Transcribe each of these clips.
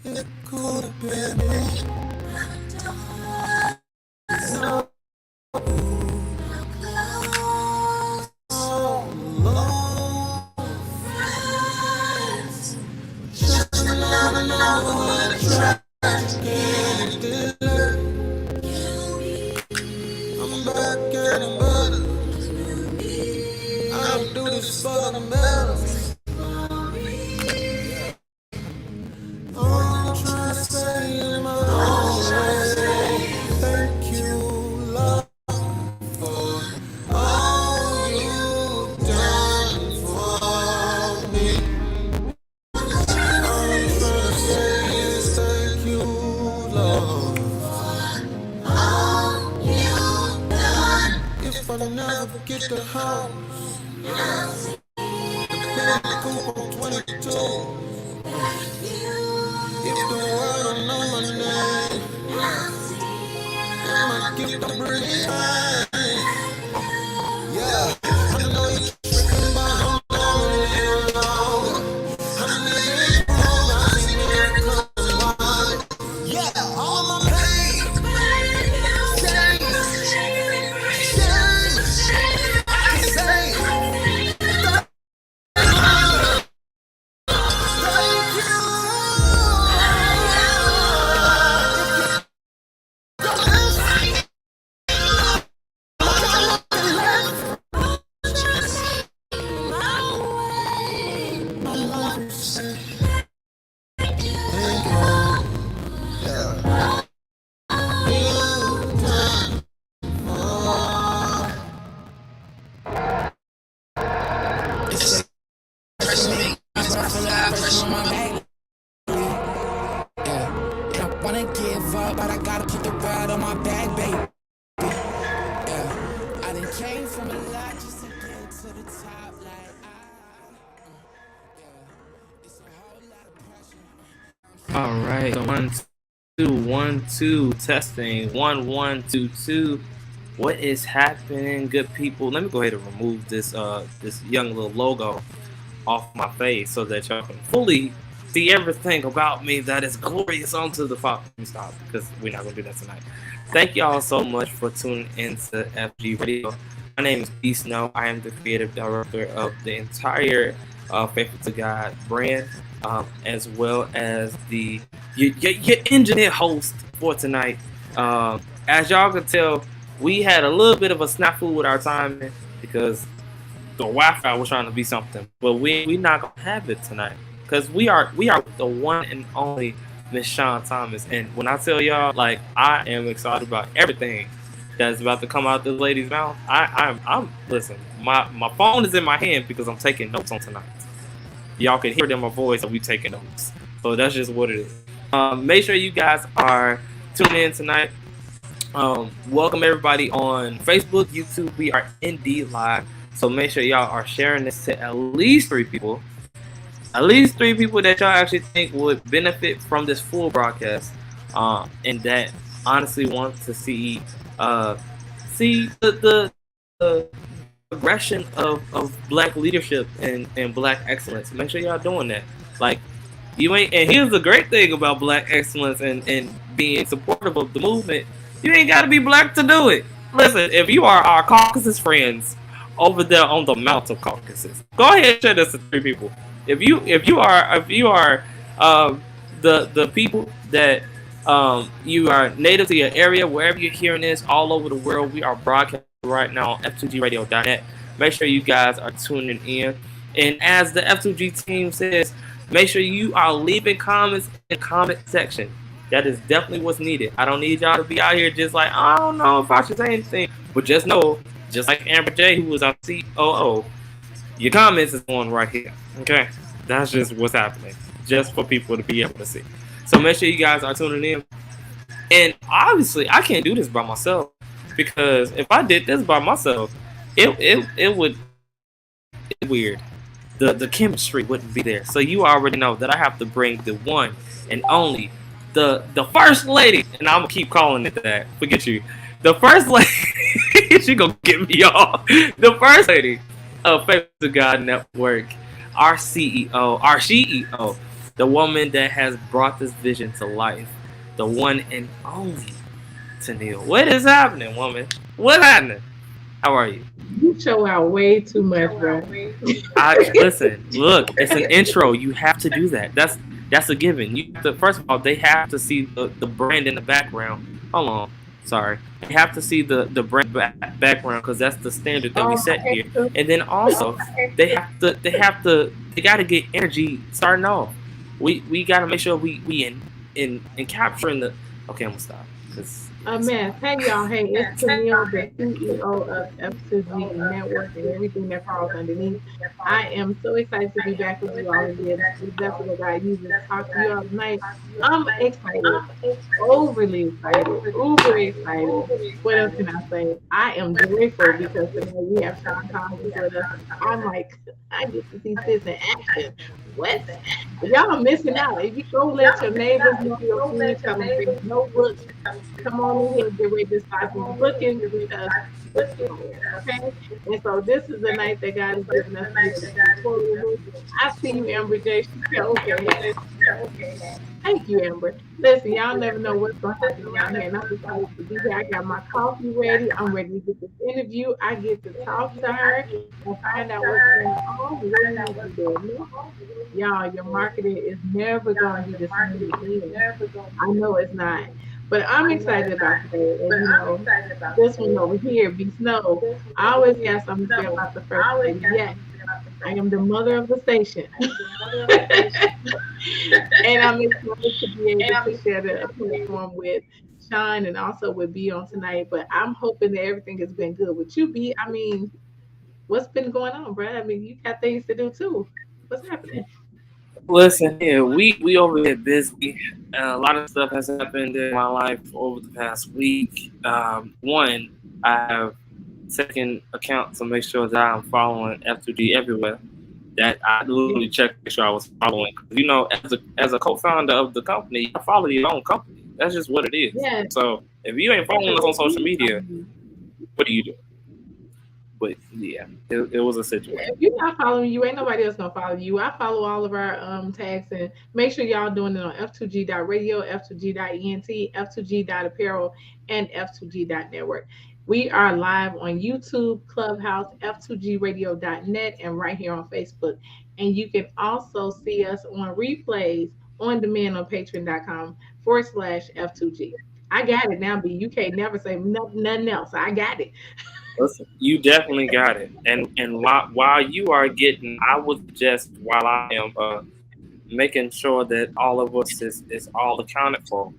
It could have been me. So long, friends. Just another number in a tragic dealer. I'm back at him, but I don't do this for the medals. All I'm trying to say in my own way, thank you, love, for all you've done for me. All I'm trying to say is thank you, love, for all you've done. If I never get the house, the coupe on 22. If the world don't know my name, I might get the bridge back. Yeah, I know you're tripping, but I'm lonely alone. I need you, I see miracles, why? Yeah, all my pain, shame, I can say, thank you. All right, 1 2 1 2 testing 1 1 2 2. What is happening, good people? Let me go ahead and remove this this young little logo off my face so that y'all can fully see everything about me that is glorious onto the phone. Stop, because we're not gonna do that tonight. Thank y'all so much for tuning into FG Radio. My name is B Snow. I am the creative director of the entire Faithful to God brand, as well as the your engineer host for tonight. As y'all can tell, we had a little bit of a snafu with our timing because the Wi-Fi was trying to be something, but we not gonna have it tonight because we are the one and only Miss SHAN Thomas. And when I tell y'all, like, I am excited about everything that's about to come out this lady's mouth. I'm listen. My phone is in my hand because I'm taking notes on tonight. Y'all can hear it in my voice that we taking notes. So that's just what it is. Make sure you guys are tuning in tonight. Welcome everybody on Facebook, YouTube. We are indeed live. So make sure y'all are sharing this to at least 3 people. At least 3 people that y'all actually think would benefit from this full broadcast. And that honestly want to see the progression of black leadership and black excellence. Make sure y'all doing that. Like, you ain't, and here's the great thing about black excellence and being supportive of the movement, you ain't gotta be black to do it. Listen, if you are our Caucasus friends over there on the Mount of Caucasus, go ahead and share this to 3 people. If you are the people that you are native to your area, wherever you're hearing this, all over the world, we are broadcasting right now on F2GRadio.net. Make sure you guys are tuning in. And as the F2G team says, make sure you are leaving comments in the comment section. That is definitely what's needed. I don't need y'all to be out here just like, I don't know if I should say anything. But just know, just like Amber J, who was our COO, your comments is going right here. Okay? That's just what's happening. Just for people to be able to see. So make sure you guys are tuning in. And obviously, I can't do this by myself. Because if I did this by myself, it would be weird. The chemistry wouldn't be there. So you already know that I have to bring the one and only, the first lady, and I'm gonna keep calling it that. Forget you. The first lady, she gonna get me off. The first lady of Faithful to God Network, our CEO, the woman that has brought this vision to life, the one and only Tennille. What is happening, woman? What's happening? How are you? You show out way too much, bro. I listen. Look, it's an intro. You have to do that. That's a given. You have to. First of all, they have to see the brand in the background. Hold on. Sorry. They have to see the brand background because that's the standard that we Oh, set here. extra. And then also, they got to get energy starting off. We got to make sure we in capturing the. Okay, I'm gonna stop because it's Man, hey y'all, hey, it's Tennille, the CEO of F2G Network and everything that falls underneath. I am so excited to be back with you all again. This vessel that God uses to talk to you all tonight. I'm excited, overly excited, uber excited. What else can I say? I am joyful because tonight we have Sean Thomas with us. I'm like, I get to see sis in action. What? Y'all are missing out. If you go let your neighbors know, your friends, tell them bring notebooks. Come on in here and get ready to start these bookings because it's going, okay? And so this is the night that God has given us to make this tutorial. I see you, Amber J. She said, okay, hey. Thank you, Amber. Listen, y'all never know what's going to happen around here, and I'm excited to be here. I got my coffee ready. I'm ready to get this interview. I get to talk to her and find out what's going on and what we need to do next. Y'all, your marketing is never going to be the same again. I know it's not. But I'm excited about today. And this one over here, Be Snow. I always got something to say about the first lady. Yes, I am the mother of the station. And I'm excited to be able to share the platform with Sean and also with B on tonight. But I'm hoping that everything has been good with you, B. I mean, what's been going on, Brad? I mean, you got things to do too. What's happening? listen here. We over here busy. A lot of stuff has happened in my life over the past week. One, I have taken account to make sure that I'm following F2G everywhere. That I literally checked to make sure I was following. 'Cause, as a co-founder of the company, I follow your own company. That's just what it is. Yes, So if you ain't following us on social media, what do you do? But yeah, it was a situation. if you're not following you, ain't nobody else gonna follow you. I follow all of our tags and make sure y'all doing it on f2g.radio, f2g.ent, f2g.apparel, and f2g.network. We are live on YouTube, Clubhouse, f2gradio.net, and right here on Facebook. And you can also see us on replays on demand on patreon.com/F2G. I got it now, B. You can't never say nothing else. I got it. Listen, you definitely got it. And while you are getting, I would suggest while I am making sure that all of us is all accounted for,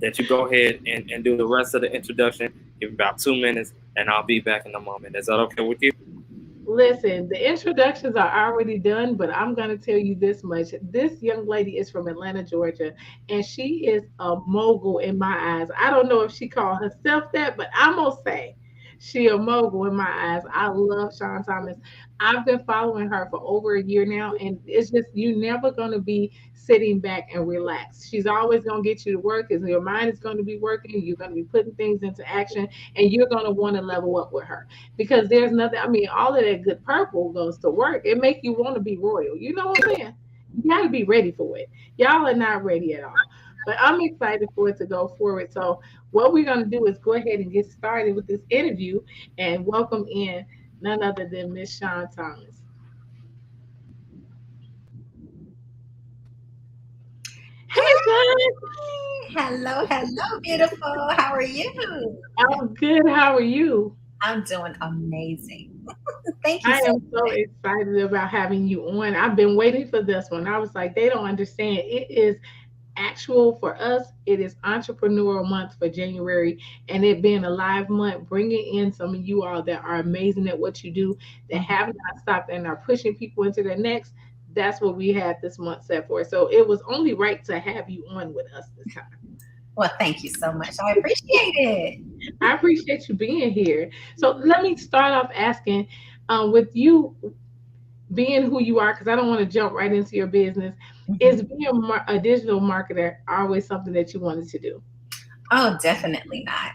that you go ahead and do the rest of the introduction. Give me about 2 minutes, and I'll be back in a moment. Is that okay with you? Listen, the introductions are already done, but I'm going to tell you this much. This young lady is from Atlanta, Georgia, and she is a mogul in my eyes. I don't know if she called herself that, but I'm going to say she a mogul in my eyes. I love Sean Thomas. I've been following her for over a year now, and it's just you never going to be sitting back and relax. She's always going to get you to work because your mind is going to be working. You're going to be putting things into action, and you're going to want to level up with her because there's nothing. I mean, all of that good purple goes to work. It make you want to be royal. You know what I'm saying? You got to be ready for it. Y'all are not ready at all. But I'm excited for it to go forward. So what we're going to do is go ahead and get started with this interview and welcome in none other than Miss Sean Thomas. Hey, Sean. Hello, hello, beautiful. How are you? I'm good. How are you? I'm doing amazing. Thank you I so am so much. excited about having you on. I've been waiting for this one. I was like, they don't understand. It is actual for us. It is Entrepreneurial Month for January, and it being a live month, bringing in some of you all that are amazing at what you do, that Mhm. have not stopped and are pushing people into their next. That's what we had this month set for. So it was only right to have you on with us this time. Well, thank you so much. I appreciate it. I appreciate you being here. So let me start off asking, with you being who you are, because I don't want to jump right into your business. Mhm. Is being a digital marketer always something that you wanted to do? Oh, definitely not.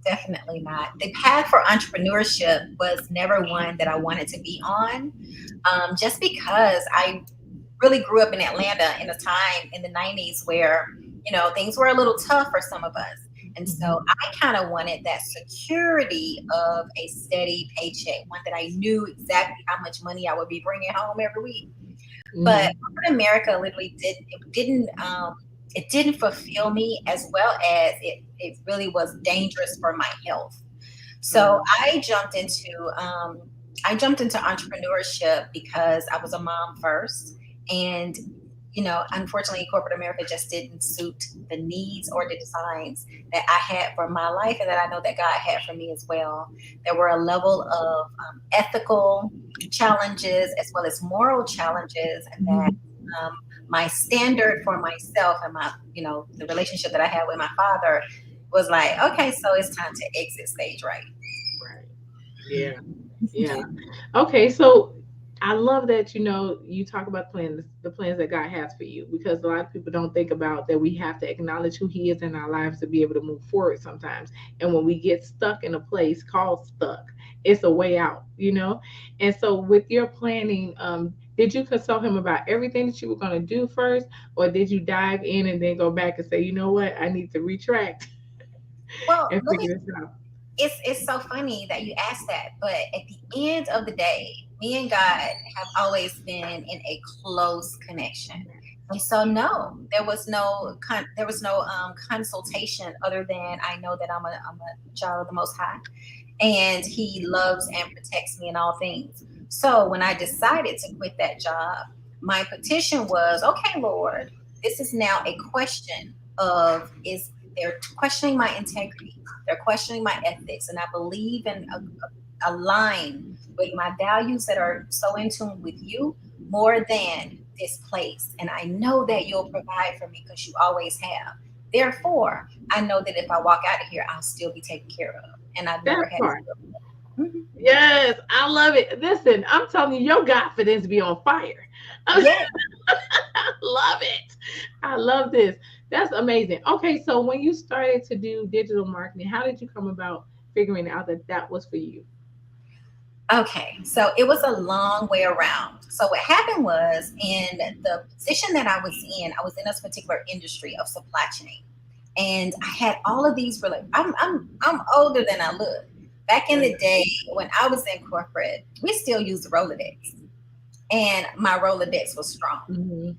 Definitely not. The path for entrepreneurship was never one that I wanted to be on, just because I really grew up in Atlanta in a time in the 90s where, things were a little tough for some of us. And so I kind of wanted that security of a steady paycheck, one that I knew exactly how much money I would be bringing home every week. But corporate America literally it didn't fulfill me as well as it really was dangerous for my health. So I jumped into entrepreneurship because I was a mom first, and unfortunately, corporate America just didn't suit the needs or the designs that I had for my life, and that I know that God had for me as well. There were a level of ethical challenges as well as moral challenges, and that my standard for myself and my, the relationship that I had with my father was like, okay, so it's time to exit stage right. Right. Yeah. Yeah. Okay, so I love that you talk about the plans that God has for you, because a lot of people don't think about that we have to acknowledge who He is in our lives to be able to move forward sometimes. And when we get stuck in a place called stuck, it's a way out. And so with your planning, did you consult Him about everything that you were going to do first, or did you dive in and then go back and say, you know what, I need to retract Well, and let me figure this out? it's so funny that you asked that, but at the end of the day, me and God have always been in a close connection. And so no, there was no consultation other than I know that I'm a child of the Most High, and He loves and protects me in all things. So when I decided to quit that job, my petition was, okay, Lord, this is now a question of is they're questioning my integrity, they're questioning my ethics, and I believe and align with my values that are so in tune with you more than this place. And I know that you'll provide for me because you always have. Therefore, I know that if I walk out of here, I'll still be taken care of. And I've never That had to part. feel that. Mhm. Yes, I love it. Listen, I'm telling you, your confidence be on fire. I Yeah. love it. I love this. That's amazing. Okay, so when you started to do digital marketing, how did you come about figuring out that that was for you? Okay, so it was a long way around. So what happened was in the position that I was in this particular industry of supply chain, and I had all of these. I'm older than I look. Back in the day when I was in corporate, we still used the Rolodex, and my Rolodex was strong. Hmm. Yeah.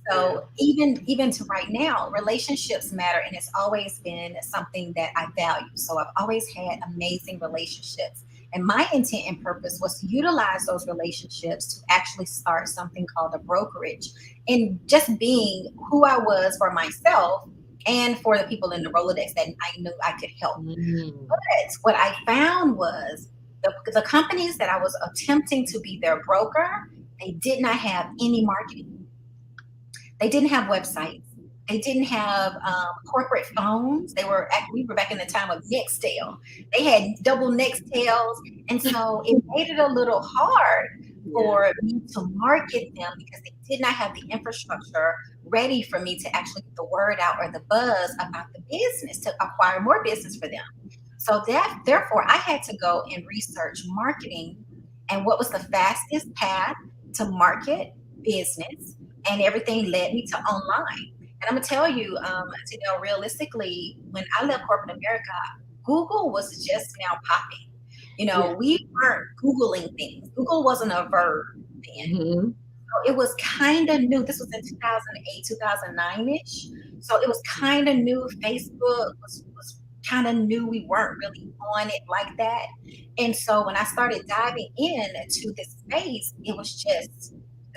So even to right now, relationships matter, and it's always been something that I value. So I've always had amazing relationships, and my intent and purpose was to utilize those relationships to actually start something called a brokerage, and just being who I was for myself and for the people in the Rolodex that I knew I could help. Mm. But what I found was the companies that I was attempting to be their broker, they did not have any marketing, they didn't have websites. They didn't have corporate phones. We were back in the time of Nextel. They had double Nextels, and so it made it a little hard Yeah. for me to market them because they did not have the infrastructure ready for me to actually get the word out or the buzz about the business to acquire more business for them. So that therefore I had to go and research marketing and what was the fastest path to market business, and everything led me to online. And I'm gonna tell you, realistically, when I left corporate America, Google was just now popping. Yeah. We weren't Googling things. Google wasn't a verb then. Hmm. So it was kind of new. This was in 2008, 2009-ish. So it was kind of new. Facebook was kind of new. We weren't really on it like that. And so when I started diving into this space, it was just,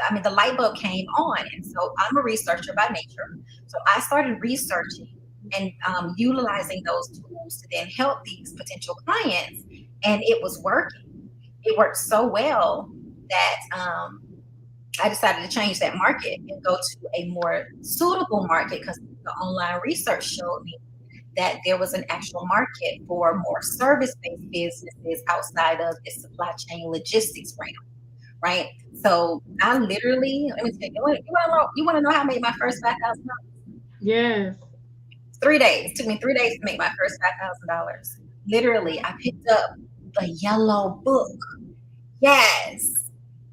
I mean, the light bulb came on. And so I'm a researcher by nature. So I started researching and utilizing those tools to then help these potential clients. And it was working. It worked so well that I decided to change that market and go to a more suitable market because the online research showed me that there was an actual market for more service-based businesses outside of the supply chain logistics realm, right? So I literally, let me tell you, you want to know how I made my first $5,000? Yes. 3 days. It took me 3 days to make my first $5,000. Literally, I picked up the yellow book. Yes.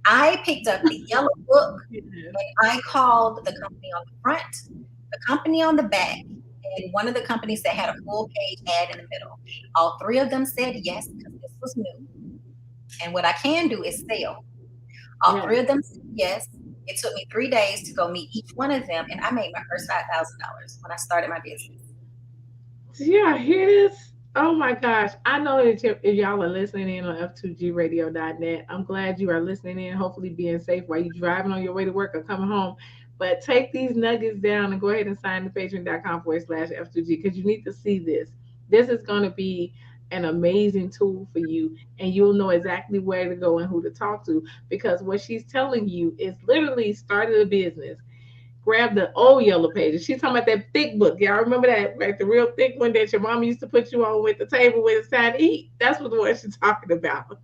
I picked up the yellow book Yes. and I called the company on the front, the company on the back, and one of the companies that had a full page ad in the middle. All three of them said yes because this was new. And what I can do is sell. All three Yes. of them said yes. It took me 3 days to go meet each one of them, and I made my first $5,000 when I started my business. Do y'all hear this? Oh my gosh. I know that if y'all are listening in on F2GRadio.net, I'm glad you are listening in, hopefully being safe while you're driving on your way to work or coming home. But take these nuggets down and go ahead and sign to patreon.com/F2G because you need to see this. This is going to be an amazing tool for you, and you'll know exactly where to go and who to talk to because what she's telling you is literally started a business, grab the old yellow pages. She's talking about that thick book. Y'all remember that, right? The real thick one that your mom used to put you on with the table when it's time to eat. That's what the one she's talking about.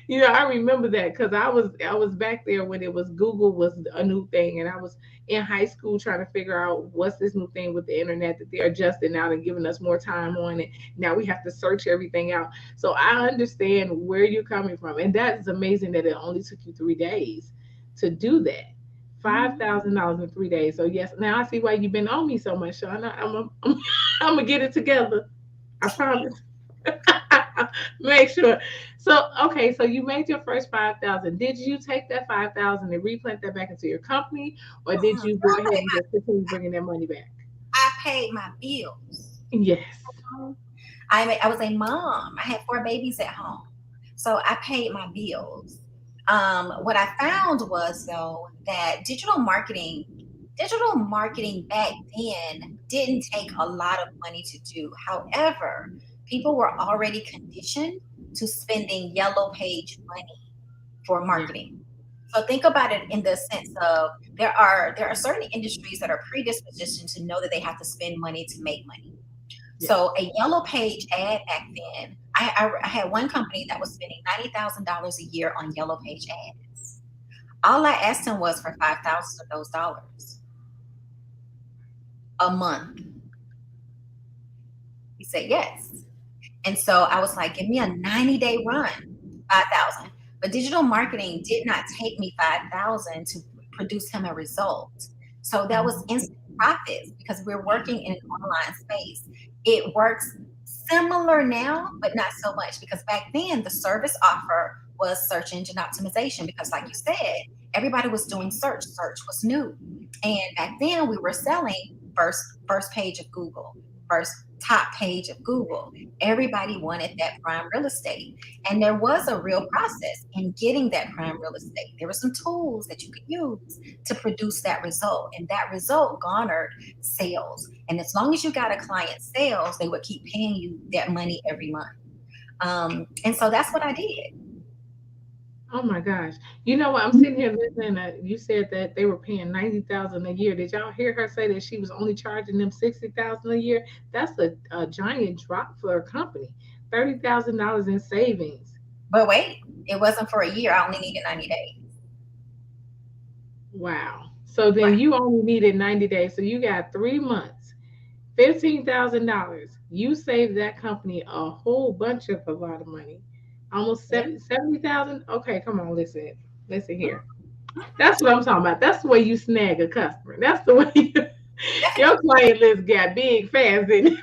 You know, I remember that because I was back there when it was Google was a new thing, and I was in high school trying to figure out what's this new thing with the internet that they're adjusting out and giving us more time on it. Now we have to search everything out. So I understand where you're coming from, and that is amazing that it only took you 3 days to do that. $5,000 in 3 days. So yes, now I see why you've been on me so much, Sean. I'm gonna get it together. I promise. Make sure. So okay, so you made your first 5,000. Did you take that 5,000 and replant that back into your company, or did you go ahead and just continue bringing that money back? I paid my bills. Yes. I was a mom. I had 4 babies at home. So I paid my bills. What I found was though that digital marketing back then didn't take a lot of money to do. However, people were already conditioned to spending yellow page money for Yeah. marketing. So think about it in the sense of there are certain industries that are predispositioned to know that they have to spend money to make money. Yes. So a yellow page ad back then, I had one company that was spending $90,000 a year on yellow page ads. All I asked him was for 5,000 of those dollars a month. He said yes. And so I was like, give me a 90-day run, 5,000. But digital marketing did not take me 5,000 to produce him a result. So that was Mhm. instant profits because we're working in an online space. It works similar now, but not so much because back then the service offer was search engine optimization because like you said, everybody was doing search. Search was new. And back then we were selling first page of Google, first top page of Google. Everybody wanted that prime real estate. And there was a real process in getting that prime real estate. There were some tools that you could use to produce that result. And that result garnered sales. And as long as you got a client sales, they would keep paying you that money every month. And so that's what I did. Oh my gosh. You know what? I'm sitting here listening. You said that they were paying 90,000 a year. Did y'all hear her say that she was only charging them 60,000 a year? That's a giant drop for a company. $30,000 in savings. But wait, it wasn't for a year. I only needed 90 days. Wow. So then Right. you only needed 90 days. So you got 3 months, $15,000. You saved that company a whole bunch of a lot of money. Almost Yeah. 70,000. Okay, come on, listen. Listen here. That's what I'm talking about. That's the way you snag a customer. That's the way your client list got big fast, didn't it?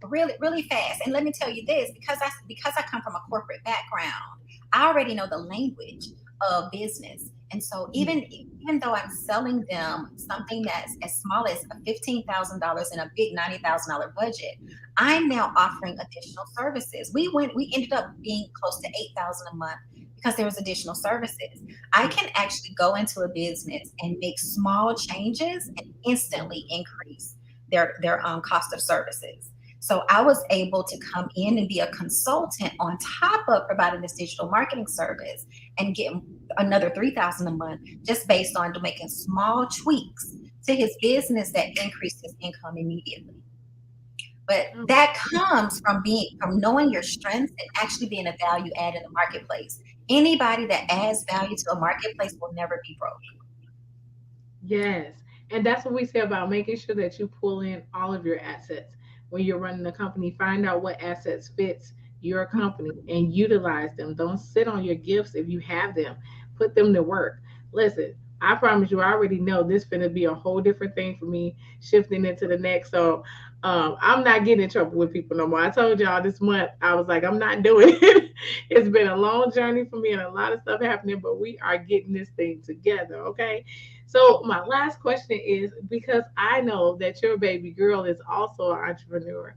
Really really fast. And let me tell you this, because I come from a corporate background, I already know the language of business. And so even though I'm selling them something that's as small as a $15,000 and a big $90,000 budget, I'm now offering additional services. We ended up being close to 8,000 a month because there was additional services. I can actually go into a business and make small changes and instantly increase their cost of services. So I was able to come in and be a consultant on top of providing this digital marketing service and get another 3,000 a month just based on making small tweaks to his business that increased his income immediately. But Oh, that comes from knowing your strengths and actually being a value add in the marketplace. Anybody that adds value to a marketplace will never be broke. yes. And that's what we say about making sure that you pull in all of your assets. When you're running a company, find out what assets fits your company and utilize them. Don't sit on your gifts if you have them. put them to work. Listen, I promise you, I already know this finna be a whole different thing for me shifting into the next. So I'm not getting in trouble with people no more. I told y'all this month, I was like, I'm not doing it. It's been a long journey for me and a lot of stuff happening, but we are getting this thing together, okay? So my last question is, because I know that your baby girl is also an entrepreneur.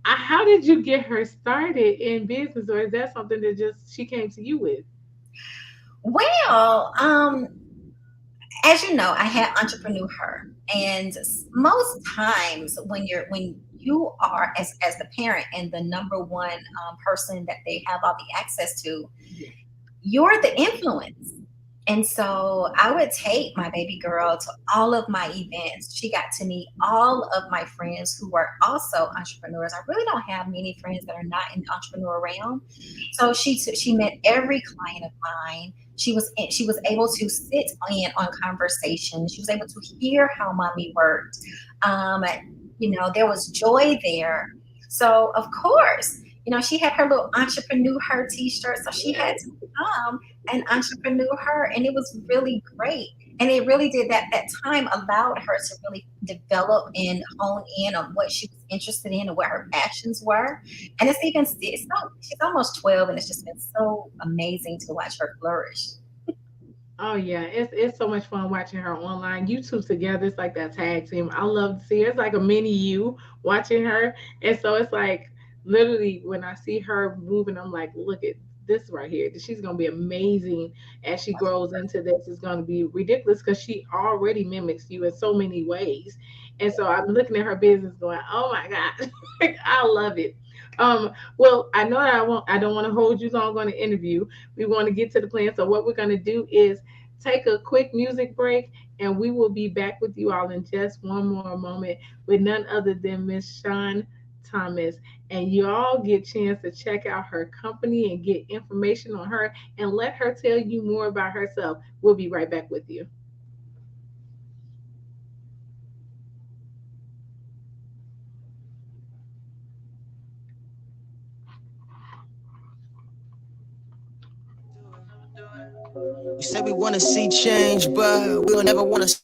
How did you get her started in business, or is that something that just she came to you with? Well, as you know, I had entrepreneur her, and most times when you are as the parent and the number one person that they have all the access to, Yeah. you're the influence. And so I would take my baby girl to all of my events. She got to meet all of my friends who were also entrepreneurs. I really don't have many friends that are not in the entrepreneur realm. So she met every client of mine. She was able to sit in on conversations. She was able to hear how mommy worked. Um, there was joy there. So of course, she had her little entrepreneur her t-shirt. So she had Yes. to come and entrepreneur her, and it was really great. And it really did that time allowed her to really develop and hone in on what she was interested in and what her passions were. And she's almost 12, and it's just been so amazing to watch her flourish. Oh yeah, it's so much fun watching her online. You two together, it's like that tag team. I love to see her. It's like a mini you watching her, and so it's like literally when I see her moving, I'm like, look at this right here. She's gonna be amazing as she grows into this. It's gonna be ridiculous because she already mimics you in so many ways, and so I'm looking at her business, going, oh my god, I love it. Well, I know that I don't want to hold you long on the interview. We want to get to the plan. So what we're gonna do is take a quick music break, and we will be back with you all in just one more moment with none other than Miss Sean Thomas. And you all get a chance to check out her company and get information on her and let her tell you more about herself. We'll be right back with you. We say we wanna see change, but we'll never wanna step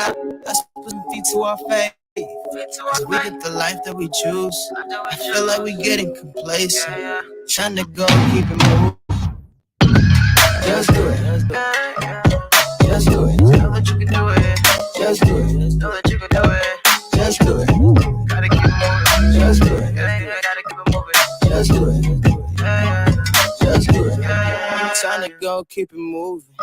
out. Let's put some feet to our faith. Cause we get the life that we choose. I feel like we getting complacent. Trying to go, keep it moving. Just do it. Just do it. Know that you can do it. Just do it. Know that you can do it. Just do it. Gotta keep it moving. Just do it. Gotta keep it moving. Just do it. Just do it. Time to go, keep it moving.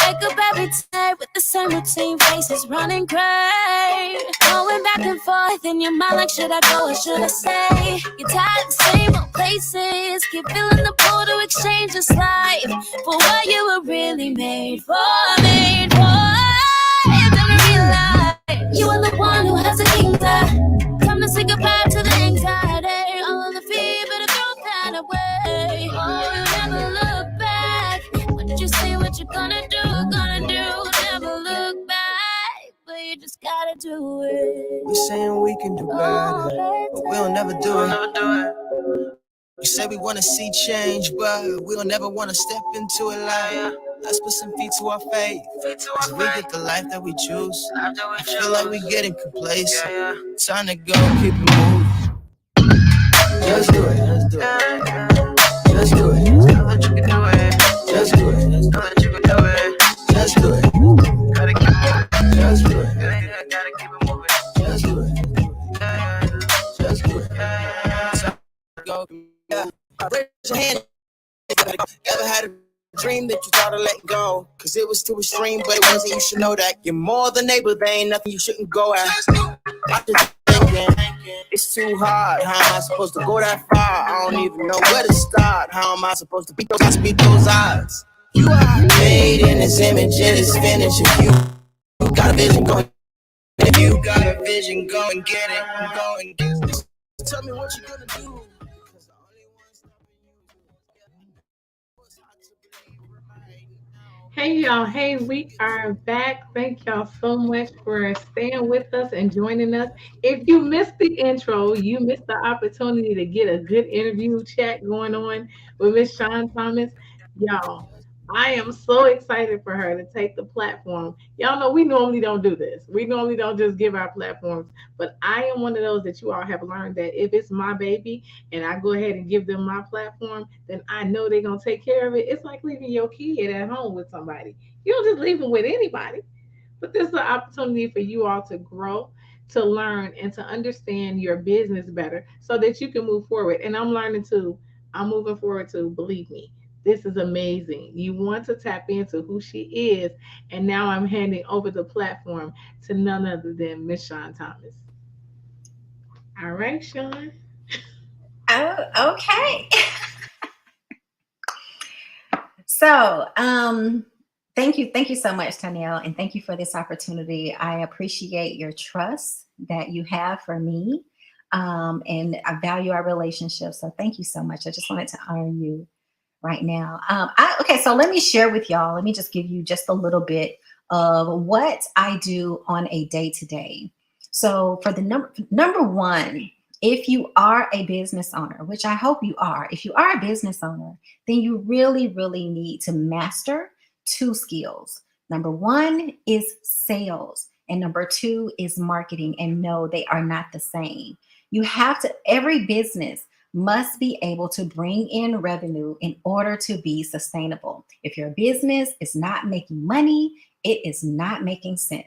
Wake up every day with the same routine, faces running gray. Going back and forth in your mind like, should I go or should I stay? You're tired of the same old places. Keep feeling the pull to exchange this life for what you were really made for, made for. You never realize you are the one who has a kingdom. Time to say goodbye to the anxiety, all of the fear, better throw that away. Oh, you never look back. What did you say? What you gonna do? Gonna do? Never look back, but you just gotta do it. We saying we can do better, but we'll never do it. We say we wanna see change, but we'll never wanna step into it like. Let's put some feet to our faith. Cause we get the life that we choose. I feel like we getting complacent. Time to go, keep it moving. Just do it. Just do it. Just do it. Know that you can do it. Just do it. Know that you can do it. Just do it. Gotta keep it moving. Just do it. Gotta keep it moving. Just do it. Just do it. Time to go. Raise your hand. Ever had a dream that you thought of letting go? Cause it was too extreme, but it wasn't. You should know that you're more than able. There ain't nothing you shouldn't go at. I'm just thinking, it's too hard. How am I supposed to go that far? I don't even know where to start. How am I supposed to beat those odds? You are made in His image, it is finished. If you got a vision, go and if you got a vision, go and get it. Go and get it. Tell me what you're gonna do. Hey y'all, hey, we are back. Thank y'all so much for staying with us and joining us. If you missed the intro, you missed the opportunity to get a good interview chat going on with Miss Sean Thomas. Y'all, I am so excited for her to take the platform. Y'all know we normally don't do this. We normally don't just give our platforms, but I am one of those that you all have learned that if it's my baby and I go ahead and give them my platform, then I know they're going to take care of it. It's like leaving your kid at home with somebody. You don't just leave them with anybody. But this is an opportunity for you all to grow, to learn, and to understand your business better so that you can move forward. And I'm learning too. I'm moving forward too. Believe me, this is amazing. You want to tap into who she is. And now I'm handing over the platform to none other than Miss Shawn Thomas. All right, Shawn. Oh, okay. So, thank you so much, Tanielle, and thank you for this opportunity. I appreciate your trust that you have for me, and I value our relationship. So, thank you so much. I just wanted to honor you right now. Okay, so let me share with y'all. Let me just give you just a little bit of what I do on a day to day. So for the number one, if you are a business owner, which I hope you are, if you are a business owner, then you really, really need to master two skills. Number one is sales, and number two is marketing. And no, they are not the same. You have to, every business must be able to bring in revenue in order to be sustainable. If your business is not making money, it is not making sense.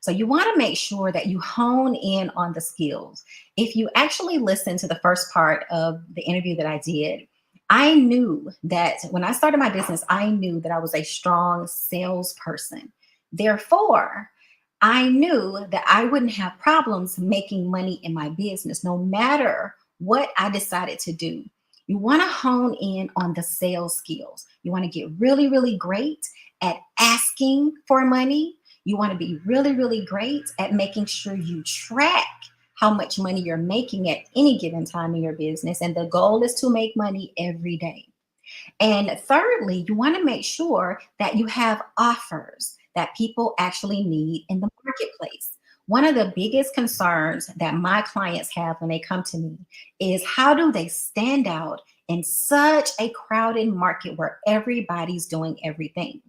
So you want to make sure that you hone in on the skills. If you actually listen to the first part of the interview that I did, I knew that when I started my business, I knew that I was a strong salesperson. Therefore, I knew that I wouldn't have problems making money in my business, no matter what I decided to do. You want to hone in on the sales skills. You want to get really, really great at asking for money. You want to be really, really great at making sure you track how much money you're making at any given time in your business. And the goal is to make money every day. And thirdly, you want to make sure that you have offers that people actually need in the marketplace. One of the biggest concerns that my clients have when they come to me is how do they stand out in such a crowded market where everybody's doing everything?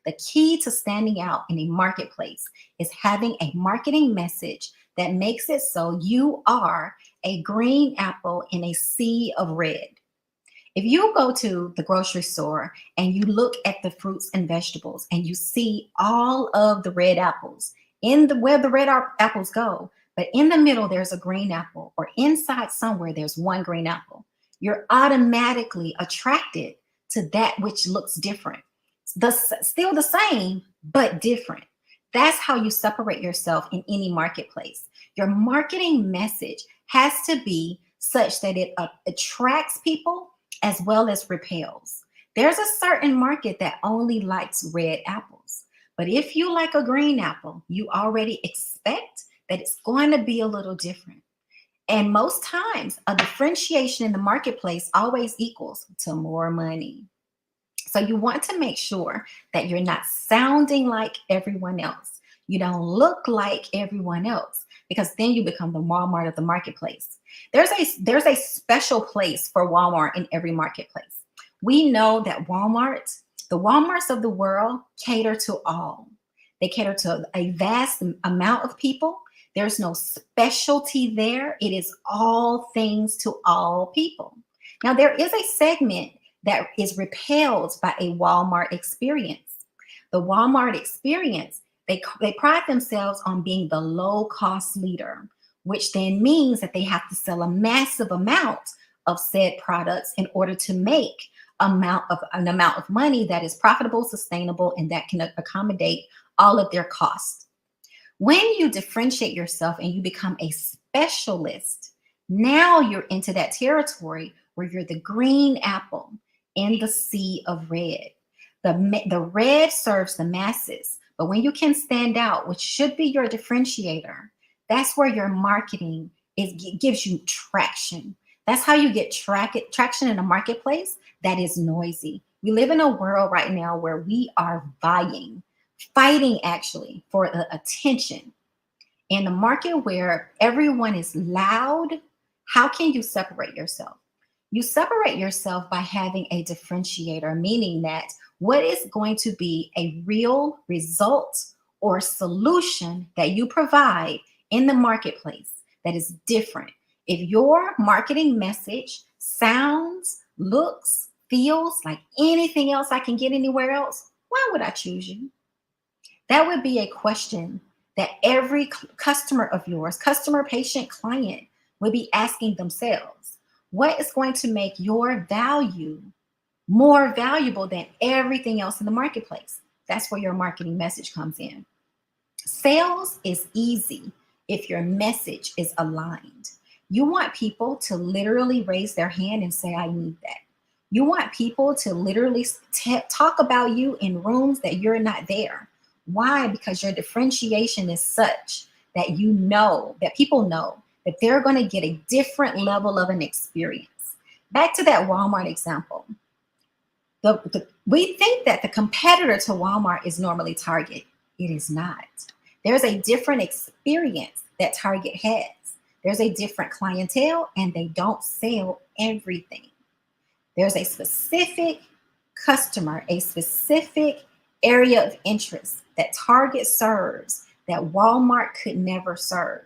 The key to standing out in a marketplace is having a marketing message that makes it so you are a green apple in a sea of red. If you go to the grocery store and you look at the fruits and vegetables and you see all of the red apples in the where the apples go, but in the middle there's a green apple, or inside somewhere there's one green apple, you're automatically attracted to that which looks different. Still the same, but different. That's how you separate yourself in any marketplace. Your marketing message has to be such that it attracts people as well as repels. There's a certain market that only likes red apples. But if you like a green apple, you already expect that it's going to be a little different. And most times, a differentiation in the marketplace always equals to more money. So you want to make sure that you're not sounding like everyone else. You don't look like everyone else, because then you become the Walmart of the marketplace. There's a special place for Walmart in every marketplace. We know that the Walmarts of the world cater to all. They cater to a vast amount of people. There's no specialty there. It is all things to all people. Now, there is a segment that is repelled by a Walmart experience. The Walmart experience, they pride themselves on being the low cost leader, which then means that they have to sell a massive amount of said products in order to make an amount of money that is profitable, sustainable, and that can accommodate all of their costs. When you differentiate yourself and you become a specialist, now you're into that territory where you're the green apple in the sea of red. The red serves the masses, but when you can stand out, which should be your differentiator, that's where your marketing gives you traction. That's how you get traction in a marketplace that is noisy. We live in a world right now where we are fighting actually for the attention. In a market where everyone is loud, how can you separate yourself? You separate yourself by having a differentiator, meaning that what is going to be a real result or solution that you provide in the marketplace that is different. If your marketing message sounds, looks, feels like anything else I can get anywhere else, why would I choose you? That would be a question that every customer of yours, customer, patient, client, would be asking themselves. What is going to make your value more valuable than everything else in the marketplace? That's where your marketing message comes in. Sales is easy if your message is aligned. You want people to literally raise their hand and say, I need that. You want people to literally talk about you in rooms that you're not there. Why? Because your differentiation is such that you know, that people know that they're going to get a different level of an experience. Back to that Walmart example. We think that the competitor to Walmart is normally Target. It is not. There's a different experience that Target has. There's a different clientele, and they don't sell everything. There's a specific customer, a specific area of interest that Target serves that Walmart could never serve.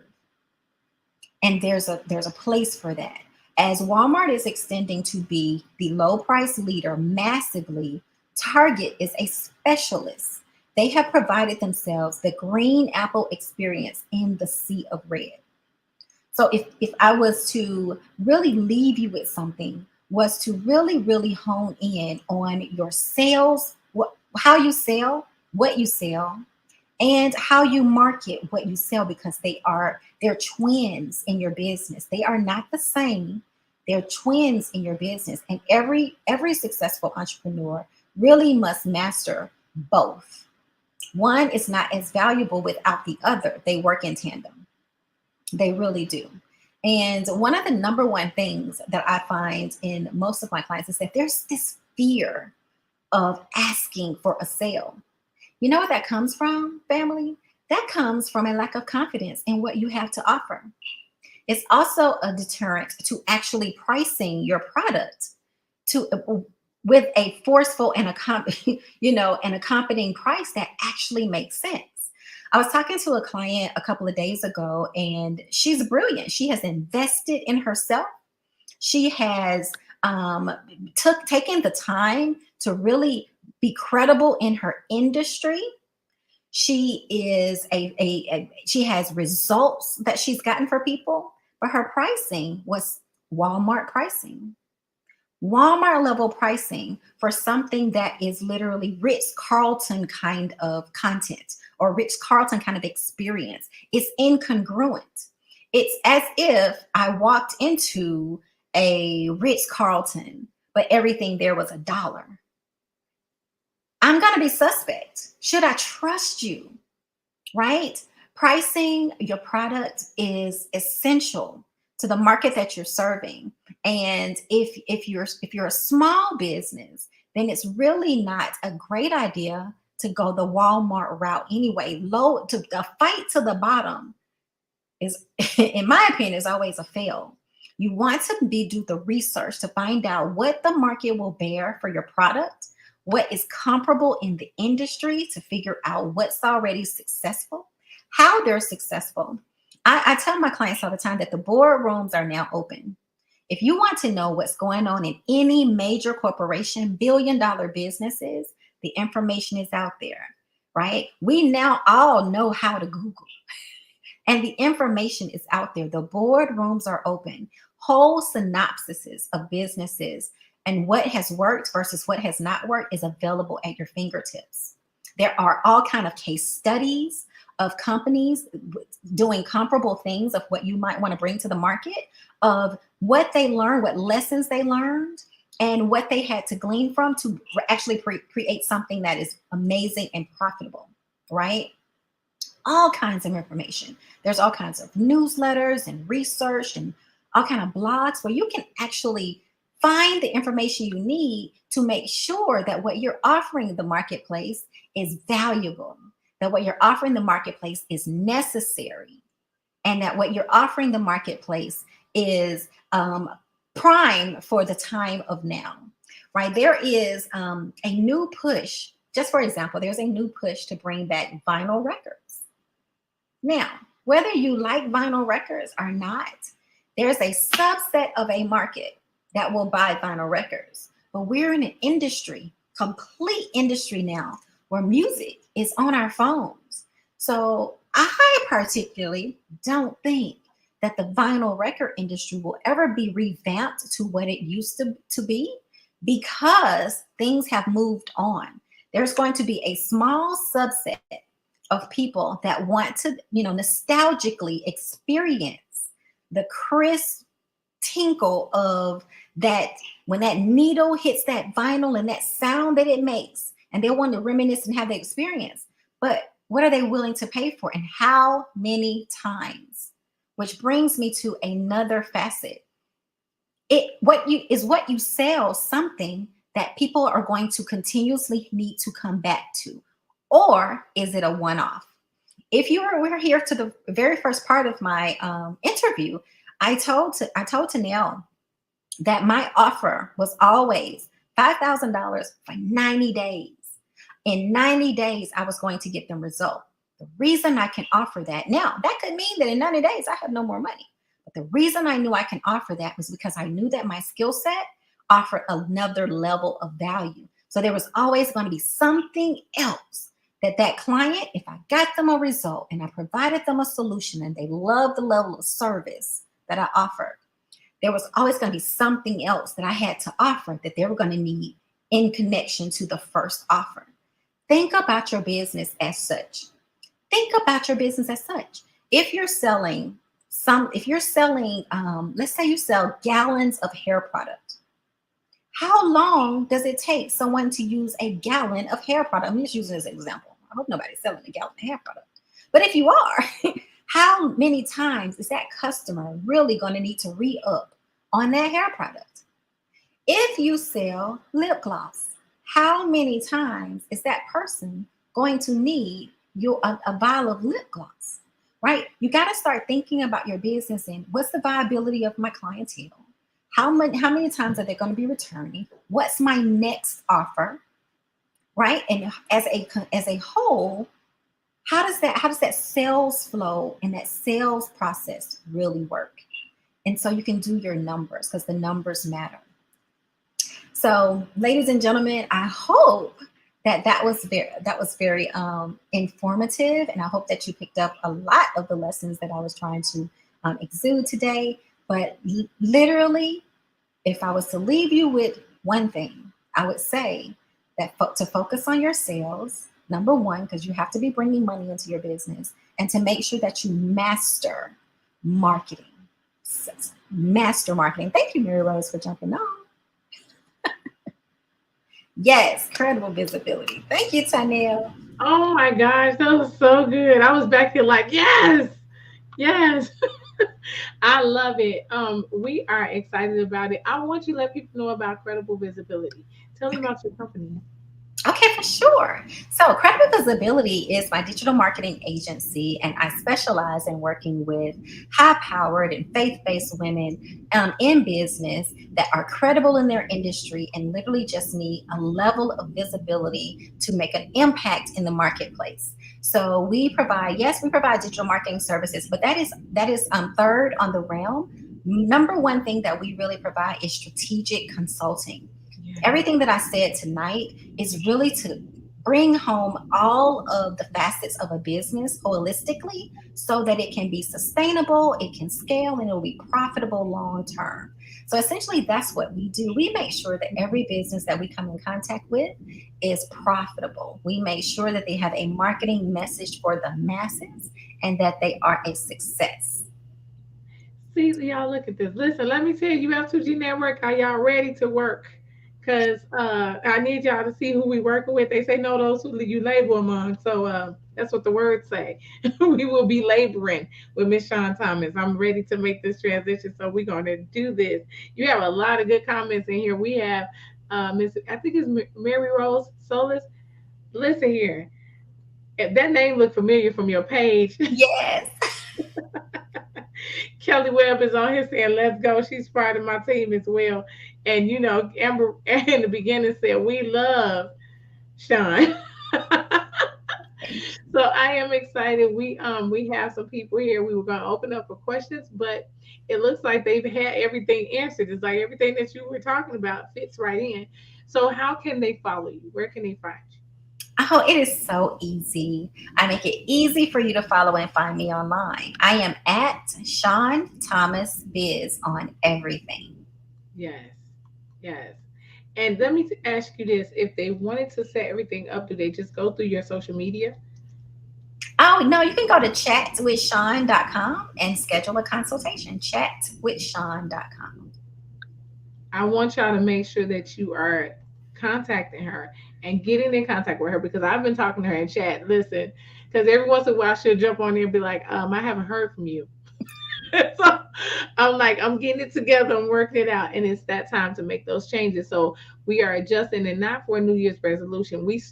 And there's a place for that. As Walmart is extending to be the low price leader massively, Target is a specialist. They have provided themselves the green apple experience in the sea of red. So if I was to really leave you with something, was to really, really hone in on your sales, how you sell, what you sell, and how you market what you sell, because they're twins in your business. They are not the same. They're twins in your business. And every successful entrepreneur really must master both. One is not as valuable without the other. They work in tandem. They really do. And one of the number one things that I find in most of my clients is that there's this fear of asking for a sale. You know what that comes from, family? That comes from a lack of confidence in what you have to offer. It's also a deterrent to actually pricing your product with a forceful and an accompanying price that actually makes sense. I was talking to a client a couple of days ago, and she's brilliant. She has invested in herself. She has taken the time to really be credible in her industry. She is she has results that she's gotten for people, but her pricing was Walmart pricing. Walmart level pricing for something that is literally Ritz-Carlton kind of content or Ritz-Carlton kind of experience. It's incongruent. It's as if I walked into a Ritz-Carlton, but everything there was $1. I'm going to be suspect. Should I trust you? Right? Pricing your product is essential to the market that you're serving. And if you're a small business, then it's really not a great idea to go the Walmart route anyway. The fight to the bottom is, in my opinion, is always a fail. You want to do the research to find out what the market will bear for your product, what is comparable in the industry, to figure out what's already successful, how they're successful. I tell my clients all the time that the boardrooms are now open. If you want to know what's going on in any major corporation, billion-dollar businesses, the information is out there, right? We now all know how to Google, and the information is out there. The boardrooms are open. Whole synopsises of businesses and what has worked versus what has not worked is available at your fingertips. There are all kinds of case studies of companies doing comparable things of what you might want to bring to the market, of what they learned, what lessons they learned, and what they had to glean from to actually create something that is amazing and profitable, right? All kinds of information. There's all kinds of newsletters and research and all kinds of blogs where you can actually find the information you need to make sure that what you're offering the marketplace is valuable, that what you're offering the marketplace is necessary, and that what you're offering the marketplace is prime for the time of now, right? There is a new push. Just for example, there's a new push to bring back vinyl records. Now, whether you like vinyl records or not, there's a subset of a market that will buy vinyl records. But we're in an industry, complete industry now, where music is on our phones. So I particularly don't think that the vinyl record industry will ever be revamped to what it used to be, because things have moved on. There's going to be a small subset of people that want to, nostalgically experience the crisp tinkle of that when that needle hits that vinyl and that sound that it makes, and they want to reminisce and have the experience. But what are they willing to pay for, and how many times? Which brings me to another facet. What you sell something that people are going to continuously need to come back to, or is it a one-off? If we're here to the very first part of my interview, I told Tanel that my offer was always $5,000 for 90 days. In 90 days, I was going to get them result. The reason I can offer that now, that could mean that in 90 days, I have no more money. But the reason I knew I can offer that was because I knew that my skill set offered another level of value. So there was always going to be something else that client, if I got them a result and I provided them a solution and they loved the level of service that I offered, there was always going to be something else that I had to offer that they were going to need in connection to the first offer. Think about your business as such. If you're selling let's say you sell gallons of hair product. How long does it take someone to use a gallon of hair product? I'm just using this as an example. I hope nobody's selling a gallon of hair product. But if you are, how many times is that customer really going to need to re-up on that hair product? If you sell lip gloss, how many times is that person going to need a vial of lip gloss, right? You got to start thinking about your business and what's the viability of my clientele? How many times are they going to be returning? What's my next offer, right? And as a whole, how does that sales flow and that sales process really work? And so you can do your numbers, because the numbers matter. So, ladies and gentlemen, I hope that was very informative, and I hope that you picked up a lot of the lessons that I was trying to exude today. But literally, if I was to leave you with one thing, I would say that to focus on your sales, number one, because you have to be bringing money into your business, and to make sure that you master marketing. Master marketing. Thank you, Mary Rose, for jumping on. Yes, credible visibility. Thank you, Tanel. Oh my gosh, that was so good. I was back here like, yes. I love it. We are excited about it. I want you to let people know about credible visibility. Tell them about your company. Okay, for sure. So Credible Visibility is my digital marketing agency, and I specialize in working with high-powered and faith-based women in business that are credible in their industry and literally just need a level of visibility to make an impact in the marketplace. So we provide digital marketing services, but that is third on the realm. Number one thing that we really provide is strategic consulting. Everything that I said tonight is really to bring home all of the facets of a business holistically so that it can be sustainable, it can scale, and it'll be profitable long term. So essentially, that's what we do. We make sure that every business that we come in contact with is profitable. We make sure that they have a marketing message for the masses and that they are a success. See, y'all, look at this. Listen, let me tell you, F2G Network, are y'all ready to work? Because I need y'all to see who we working with. They say no, those who you labor among. So that's what the words say. We will be laboring with Miss SHAN Thomas. I'm ready to make this transition, so we're going to do this. You have a lot of good comments in here. We have Miss, I think it's Mary Rose Solis. Listen here. If that name looked familiar from your page. Yes. Kelly Webb is on here saying, let's go. She's part of my team as well. And, Amber in the beginning said, we love Sean. So I am excited. We have some people here. We were going to open up for questions, but it looks like they've had everything answered. It's like everything that you were talking about fits right in. So how can they follow you? Where can they find you? Oh, it is so easy. I make it easy for you to follow and find me online. I am at Sean Thomas Biz on everything. Yes, yes. And let me ask you this: if they wanted to set everything up, do they just go through your social media? Oh, no, you can go to chatwithshawn.com and schedule a consultation. Chatwithshawn.com. I want y'all to make sure that you are contacting her and getting in contact with her because I've been talking to her in chat. Listen, because every once in a while she'll jump on there and be like, I haven't heard from you. So I'm like, I'm getting it together, I'm working it out, and it's that time to make those changes. So we are adjusting, and not for a New Year's resolution. We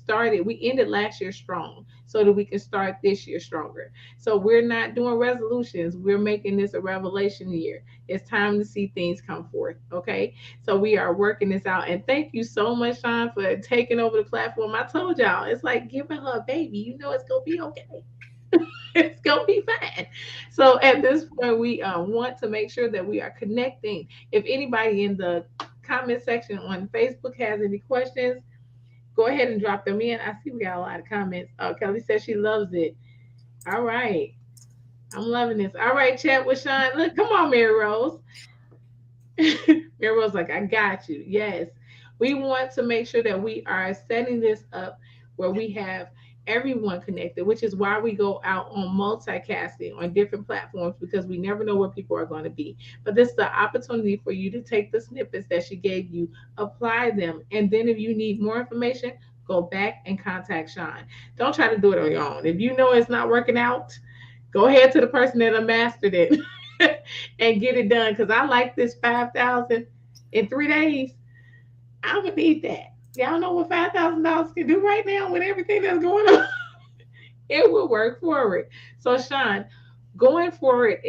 ended last year strong so that we can start this year stronger. So we're not doing resolutions, we're making this a revelation year. It's time to see things come forth. Okay. So we are working this out. And thank you so much, Sean, for taking over the platform. I told y'all, it's like giving her a baby. It's gonna be okay. It's gonna be fine. So at this point, we want to make sure that we are connecting. If anybody in the comment section on Facebook has any questions, go ahead and drop them in. I see we got a lot of comments. Kelly says she loves it. All right, I'm loving this. All right, chat with Sean. Look, come on, Mary Rose. Mary like, I got you. Yes. We want to make sure that we are setting this up where we have everyone connected, which is why we go out on multicasting on different platforms because we never know where people are going to be. But this is the opportunity for you to take the snippets that she gave you, apply them, and then if you need more information, go back and contact Sean. Don't try to do it on your own. If you know it's not working out, go ahead to the person that mastered it and get it done. Because I like this 5,000 in 3 days. I'm gonna need that. Y'all know what $5,000 can do right now with everything that's going on. It will work forward. So, Sean, going forward,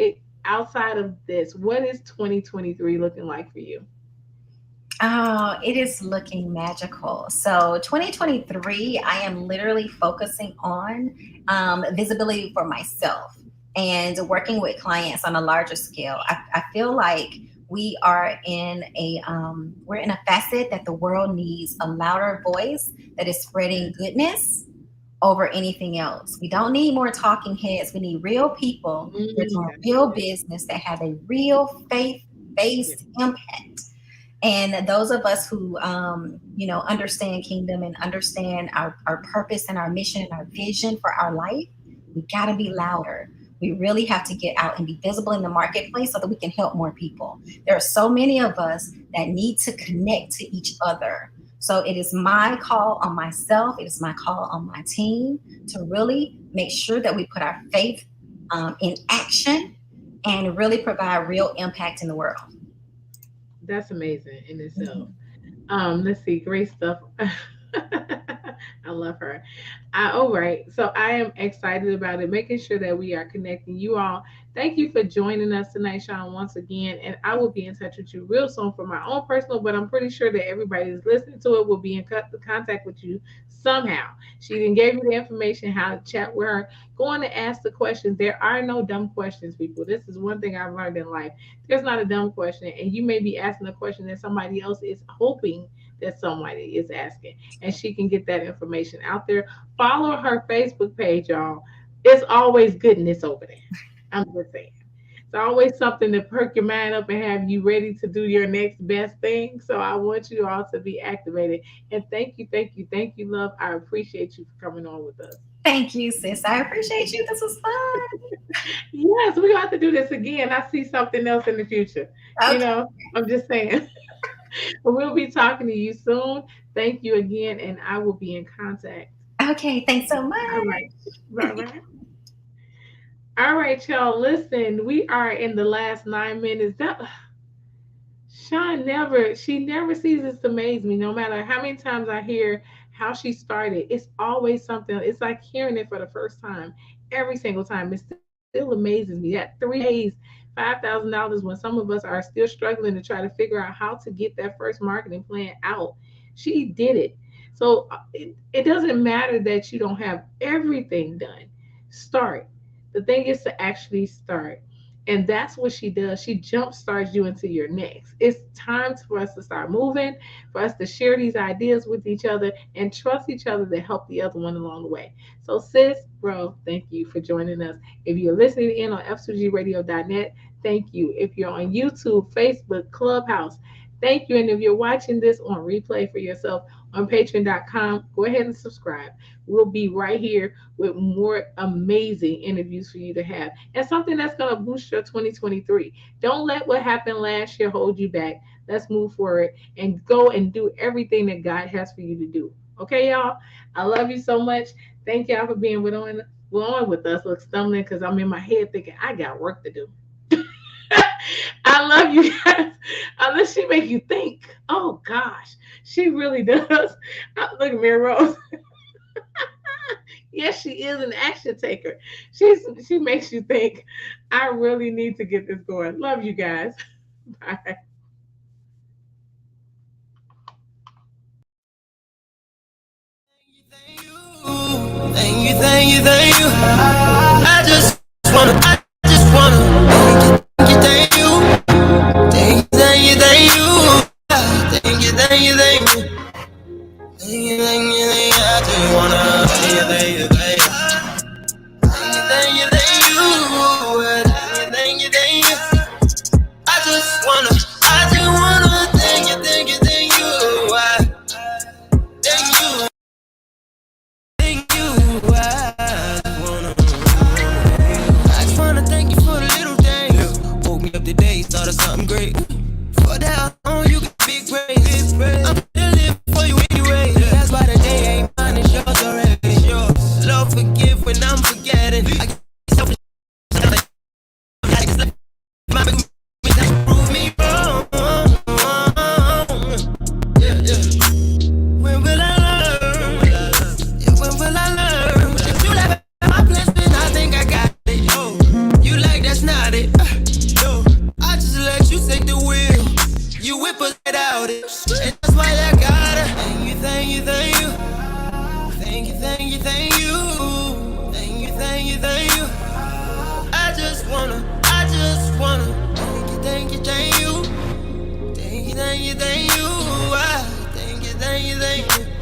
outside of this, what is 2023 looking like for you? Oh, it is looking magical. So 2023, I am literally focusing on visibility for myself and working with clients on a larger scale. I feel like we're in a facet that the world needs a louder voice that is spreading goodness over anything else. We don't need more talking heads. We need real people that are doing real business that have a real faith-based impact. And those of us who, understand kingdom and understand our purpose and our mission and our vision for our life, we got to be louder. We really have to get out and be visible in the marketplace so that we can help more people. There are so many of us that need to connect to each other. So it is my call on myself. It is my call on my team to really make sure that we put our faith in action and really provide real impact in the world. That's amazing in itself. Let's see, great stuff. I love her. All right. So I am excited about it, making sure that we are connecting you all. Thank you for joining us tonight, Sean, once again. And I will be in touch with you real soon for my own personal, but I'm pretty sure that everybody who's listening to it will be in contact with you somehow. She even gave you the information how to chat with her. Go on and ask the questions. There are no dumb questions, people. This is one thing I've learned in life. There's not a dumb question. And you may be asking a question that somebody else is hoping that somebody is asking, and she can get that information out there. Follow her Facebook page, y'all. It's always goodness over there. I'm just saying. It's always something to perk your mind up and have you ready to do your next best thing. So I want you all to be activated. And thank you, love. I appreciate you for coming on with us. Thank you, sis. I appreciate you. This was fun. Yes, we have to do this again. I see something else in the future. Okay. I'm just saying. We'll be talking to you soon. Thank you again, and I will be in contact. Okay. Thanks so much. All right. Bye. All right, y'all. Listen, we are in the last 9 minutes. She never ceases to amaze me. No matter how many times I hear how she started, it's always something. It's like hearing it for the first time every single time. It still amazes me that 3 days $5,000 when some of us are still struggling to try to figure out how to get that first marketing plan out. She did it. So it doesn't matter that you don't have everything done. Start. The thing is to actually start. And that's what she does. She jump starts you into your next. It's time for us to start moving, for us to share these ideas with each other and trust each other to help the other one along the way. So, sis, bro, thank you for joining us. If you're listening in on F2GRadio.net, thank you. If you're on YouTube, Facebook, Clubhouse, thank you. And if you're watching this on replay for yourself on patreon.com, go ahead and subscribe. We'll be right here with more amazing interviews for you to have and something that's going to boost your 2023. Don't let what happened last year hold you back. Let's move forward and go and do everything that God has for you to do. Okay, y'all? I love you so much. Thank y'all for being on with us. Look, stumbling because I'm in my head thinking I got work to do. I love you guys. Unless she make you think. Oh gosh, she really does. Look at Mary Rose. Yes, she is an action taker. She makes you think. I really need to get this going. Love you guys. Bye. Thank you. Thank you. Thank you. Thank you. I just wanna thank you. Thank you. I just wanna thank you. Thank you. I just wanna thank you for the little things. Woke me up today, started something great. For that on you get big praise. I'm still living for you anyway. That's why the day ain't mine, it's yours already. Lord forgive when I'm forgetting. I get selfish. Prove me wrong. Yeah. When will I learn? When will I learn? If you laugh at my blessing, I think I got it. Oh, you like that's not it. I just let you take the wheel. You whip us out it. And that's why I gotta thank you. Thank you. I just wanna thank you. Thank you. I thank you.